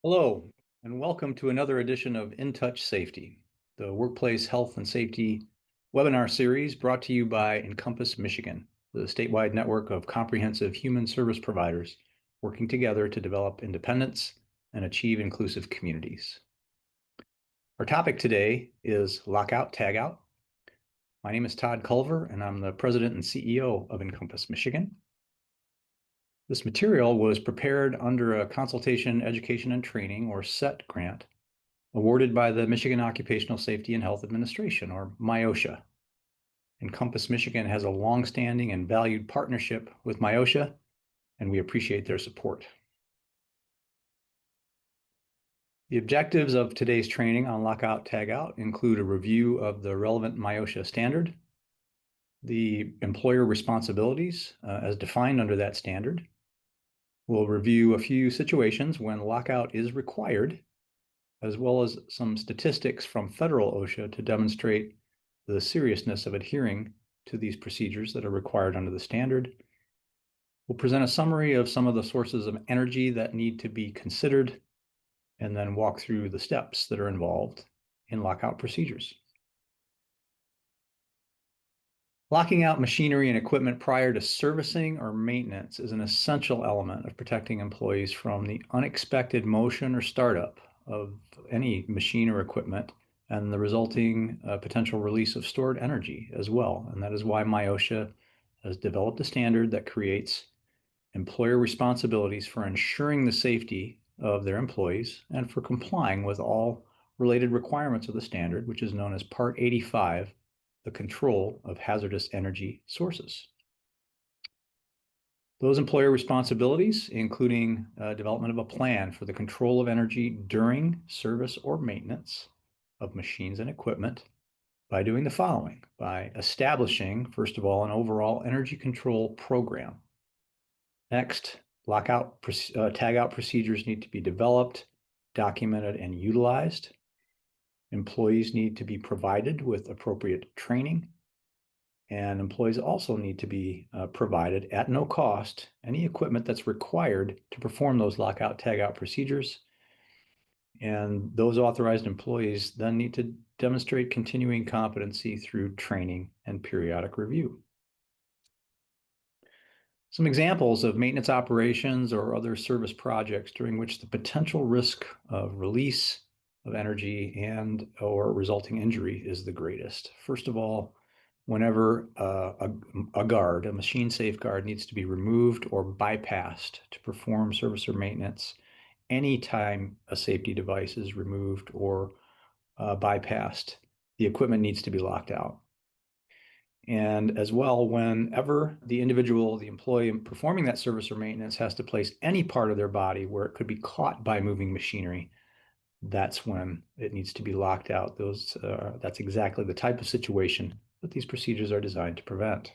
Hello, and welcome to another edition of lNTOUCH Safety, the workplace health and safety webinar series brought to you by Encompass Michigan, the statewide network of comprehensive human service providers working together to develop independence and achieve inclusive communities. Our topic today is Lockout Tagout. My name is Todd Culver, and I'm the president and CEO of Encompass Michigan. This material was prepared under a Consultation Education and Training, or CET grant, awarded by the Michigan Occupational Safety and Health Administration, or MIOSHA. Encompass Michigan has a longstanding and valued partnership with MIOSHA, and we appreciate their support. The objectives of today's training on Lockout Tagout include a review of the relevant MIOSHA standard, the employer responsibilities as defined under that standard. We'll review a few situations when lockout is required, as well as some statistics from federal OSHA to demonstrate the seriousness of adhering to these procedures that are required under the standard. We'll present a summary of some of the sources of energy that need to be considered, and then walk through the steps that are involved in lockout procedures. Locking out machinery and equipment prior to servicing or maintenance is an essential element of protecting employees from the unexpected motion or startup of any machine or equipment and the resulting potential release of stored energy as well. And that is why MIOSHA has developed a standard that creates employer responsibilities for ensuring the safety of their employees and for complying with all related requirements of the standard, which is known as Part 85, the control of hazardous energy sources. Those employer responsibilities, including development of a plan for the control of energy during service or maintenance of machines and equipment, by doing the following: by establishing, first of all, an overall energy control program. Next, lockout tagout procedures need to be developed, documented, and utilized. Employees need to be provided with appropriate training, and employees also need to be provided at no cost any equipment that's required to perform those lockout tagout procedures. And those authorized employees then need to demonstrate continuing competency through training and periodic review. Some examples of maintenance operations or other service projects during which the potential risk of release of energy and or resulting injury is the greatest. First of all, whenever a guard, a machine safeguard, needs to be removed or bypassed to perform service or maintenance, anytime a safety device is removed or bypassed, the equipment needs to be locked out. And as well, whenever the individual, the employee performing that service or maintenance has to place any part of their body where it could be caught by moving machinery, that's when it needs to be locked out. That's exactly the type of situation that these procedures are designed to prevent.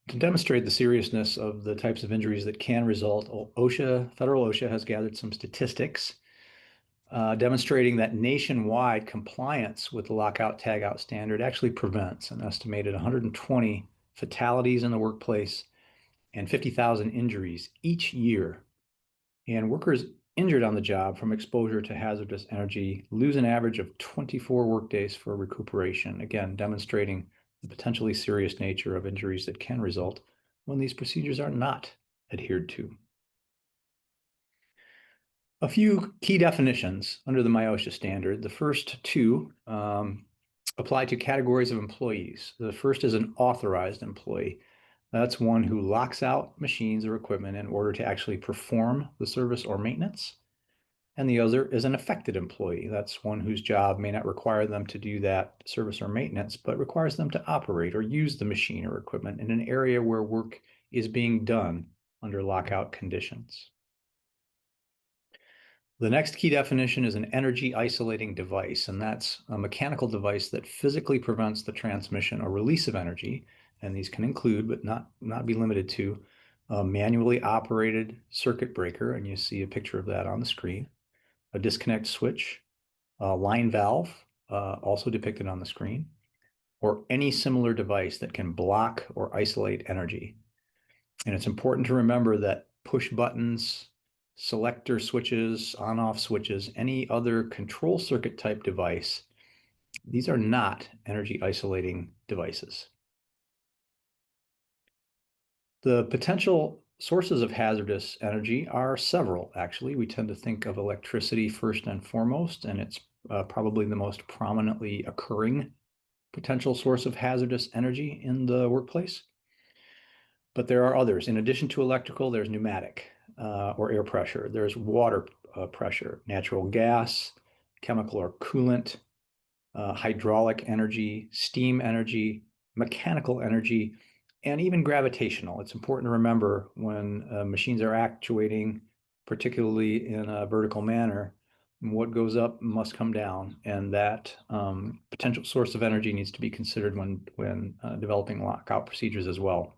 To demonstrate the seriousness of the types of injuries that can result, federal OSHA has gathered some statistics demonstrating that nationwide compliance with the lockout tagout standard actually prevents an estimated 120 fatalities in the workplace and 50,000 injuries each year. And workers injured on the job from exposure to hazardous energy lose an average of 24 workdays for recuperation, again, demonstrating the potentially serious nature of injuries that can result when these procedures are not adhered to. A few key definitions under the MIOSHA standard. The first two apply to categories of employees. The first is an authorized employee. That's one who locks out machines or equipment in order to actually perform the service or maintenance. And the other is an affected employee. That's one whose job may not require them to do that service or maintenance, but requires them to operate or use the machine or equipment in an area where work is being done under lockout conditions. The next key definition is an energy isolating device, and that's a mechanical device that physically prevents the transmission or release of energy. And these can include, but not be limited to, a manually operated circuit breaker, and you see a picture of that on the screen, a disconnect switch, a line valve, also depicted on the screen, or any similar device that can block or isolate energy. And it's important to remember that push buttons, selector switches, on-off switches, any other control circuit type device, these are not energy isolating devices. The potential sources of hazardous energy are several, actually. We tend to think of electricity first and foremost, and it's probably the most prominently occurring potential source of hazardous energy in the workplace. But there are others. In addition to electrical, there's pneumatic or air pressure. There's water pressure, natural gas, chemical or coolant, hydraulic energy, steam energy, mechanical energy, and even gravitational. It's important to remember when machines are actuating, particularly in a vertical manner, what goes up must come down, and that potential source of energy needs to be considered when developing lockout procedures as well.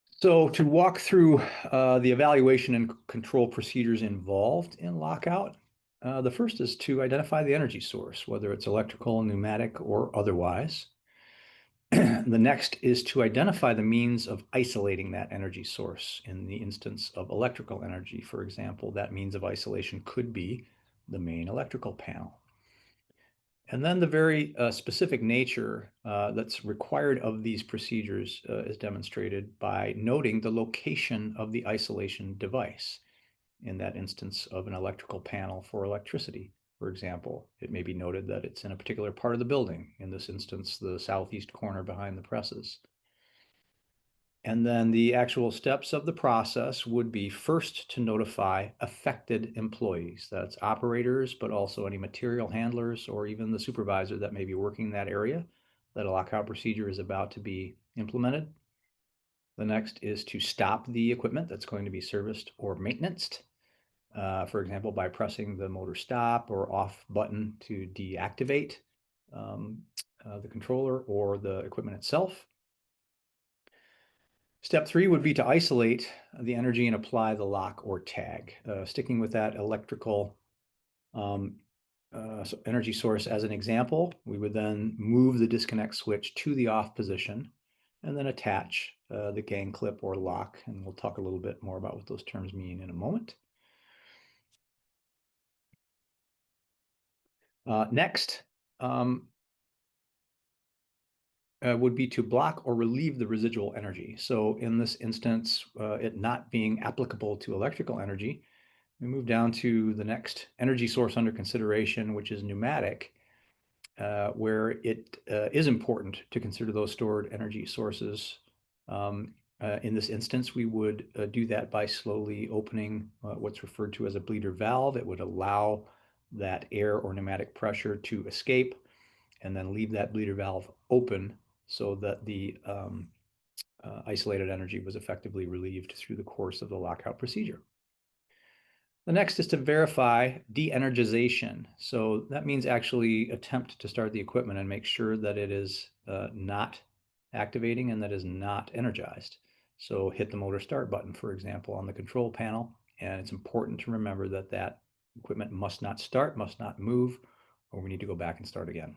So to walk through the evaluation and control procedures involved in lockout, the first is to identify the energy source, whether it's electrical, pneumatic, or otherwise. The next is to identify the means of isolating that energy source. In the instance of electrical energy, for example, that means of isolation could be the main electrical panel. And then the very specific nature that's required of these procedures is demonstrated by noting the location of the isolation device. In that instance of an electrical panel for electricity, for example, it may be noted that it's in a particular part of the building, in this instance, the southeast corner behind the presses. And then the actual steps of the process would be first to notify affected employees. That's operators, but also any material handlers or even the supervisor that may be working in that area that a lockout procedure is about to be implemented. The next is to stop the equipment that's going to be serviced or maintained. For example, by pressing the motor stop or off button to deactivate the controller or the equipment itself. Step 3 would be to isolate the energy and apply the lock or tag. Sticking with that electrical energy source as an example, we would then move the disconnect switch to the off position and then attach the gang clip or lock. And we'll talk a little bit more about what those terms mean in a moment. Next would be to block or relieve the residual energy. So in this instance, it not being applicable to electrical energy, we move down to the next energy source under consideration, which is pneumatic, where it is important to consider those stored energy sources. In this instance, we would do that by slowly opening what's referred to as a bleeder valve. It would allow that air or pneumatic pressure to escape and then leave that bleeder valve open so that the isolated energy was effectively relieved through the course of the lockout procedure. The next is to verify de-energization. So that means actually attempt to start the equipment and make sure that it is not activating and that is not energized. So hit the motor start button, for example, on the control panel. And it's important to remember that that equipment must not start, must not move, or we need to go back and start again.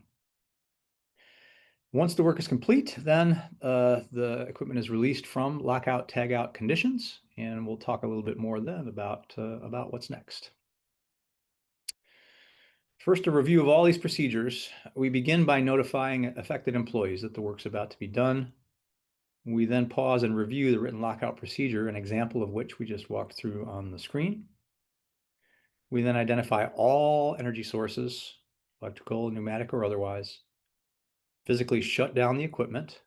Once the work is complete, then the equipment is released from lockout tagout conditions, and we'll talk a little bit more then about what's next. First, a review of all these procedures. We begin by notifying affected employees that the work's about to be done. We then pause and review the written lockout procedure, an example of which we just walked through on the screen. We then identify all energy sources, electrical, pneumatic, or otherwise, physically shut down the equipment.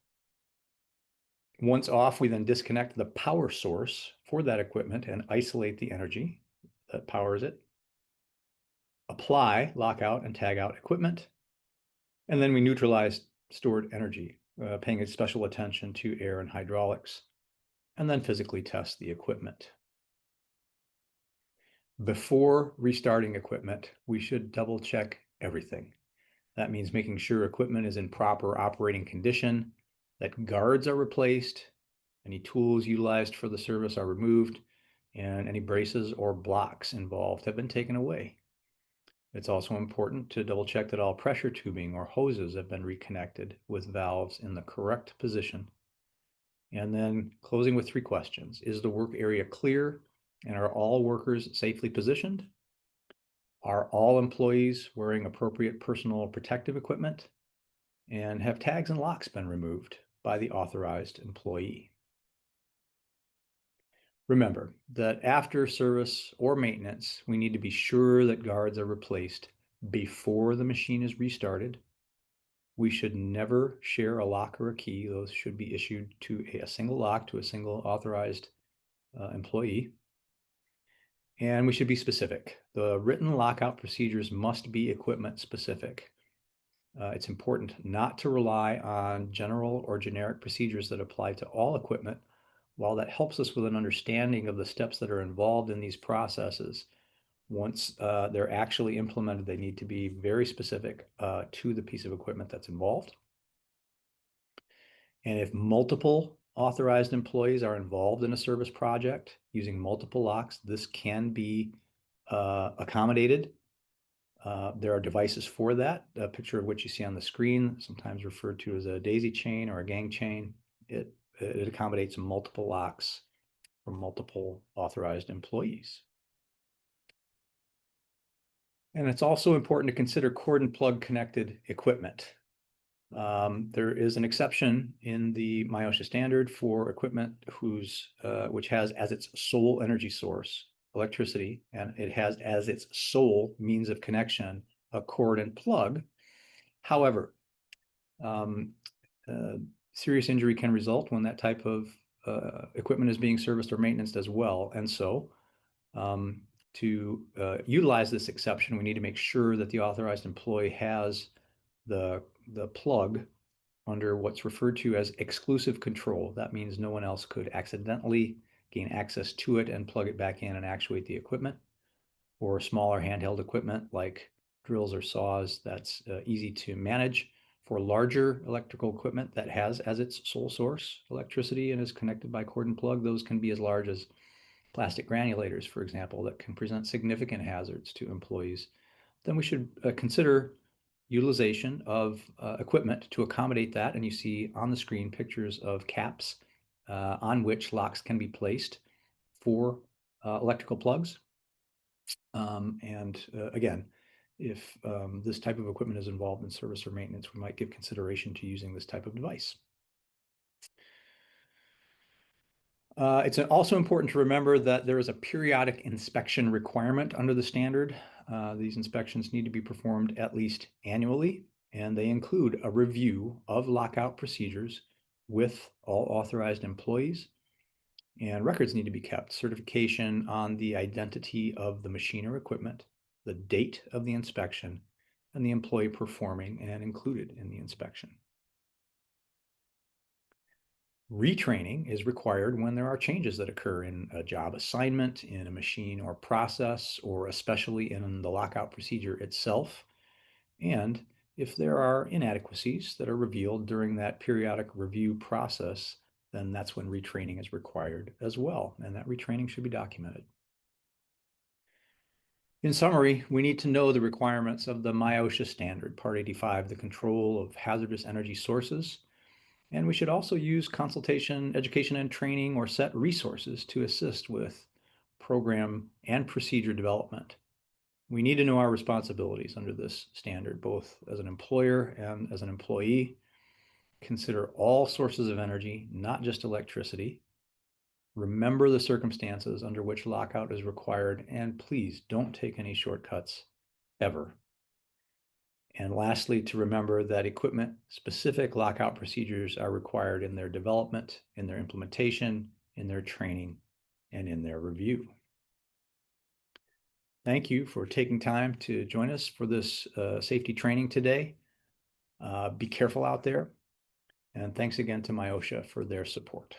Once off, we then disconnect the power source for that equipment and isolate the energy that powers it. Apply lockout and tagout equipment. And then we neutralize stored energy, paying special attention to air and hydraulics, and then physically test the equipment. Before restarting equipment, we should double check everything. That means making sure equipment is in proper operating condition, that guards are replaced, any tools utilized for the service are removed, and any braces or blocks involved have been taken away. It's also important to double check that all pressure tubing or hoses have been reconnected with valves in the correct position. And then closing with 3 questions. Is the work area clear, and are all workers safely positioned? Are all employees wearing appropriate personal protective equipment? And have tags and locks been removed by the authorized employee? Remember that after service or maintenance, we need to be sure that guards are replaced before the machine is restarted. We should never share a lock or a key. Those should be issued to a single lock to a single authorized employee. And we should be specific. The written lockout procedures must be equipment specific. It's important not to rely on general or generic procedures that apply to all equipment. While that helps us with an understanding of the steps that are involved in these processes, once they're actually implemented, they need to be very specific to the piece of equipment that's involved. And if multiple authorized employees are involved in a service project using multiple locks, this can be accommodated. There are devices for that, a picture of which you see on the screen, sometimes referred to as a daisy chain or a gang chain. It accommodates multiple locks for multiple authorized employees. And it's also important to consider cord and plug connected equipment. There is an exception in the MIOSHA standard for equipment which has as its sole energy source electricity, and it has as its sole means of connection a cord and plug. However, serious injury can result when that type of equipment is being serviced or maintained as well. And so to utilize this exception, we need to make sure that the authorized employee has the plug under what's referred to as exclusive control. That means no one else could accidentally gain access to it and plug it back in and actuate the equipment, or smaller handheld equipment like drills or saws that's easy to manage. For larger electrical equipment that has as its sole source electricity and is connected by cord and plug, those can be as large as plastic granulators, for example, that can present significant hazards to employees. Then we should consider utilization of equipment to accommodate that. And you see on the screen pictures of caps on which locks can be placed for electrical plugs. Again, if this type of equipment is involved in service or maintenance, we might give consideration to using this type of device. It's also important to remember that there is a periodic inspection requirement under the standard. These inspections need to be performed at least annually, and they include a review of lockout procedures with all authorized employees, and records need to be kept. Certification on the identity of the machine or equipment, the date of the inspection, and the employee performing and included in the inspection. Retraining is required when there are changes that occur in a job assignment, in a machine or process, or especially in the lockout procedure itself. And if there are inadequacies that are revealed during that periodic review process, then that's when retraining is required as well. And that retraining should be documented. In summary, we need to know the requirements of the MIOSHA standard, Part 85, the control of hazardous energy sources. And we should also use Consultation Education and Training or SET resources to assist with program and procedure development. We need to know our responsibilities under this standard, both as an employer and as an employee. Consider all sources of energy, not just electricity. Remember the circumstances under which lockout is required, and please don't take any shortcuts ever. And lastly, to remember that equipment-specific lockout procedures are required in their development, in their implementation, in their training, and in their review. Thank you for taking time to join us for this safety training today. Be careful out there, and thanks again to MIOSHA for their support.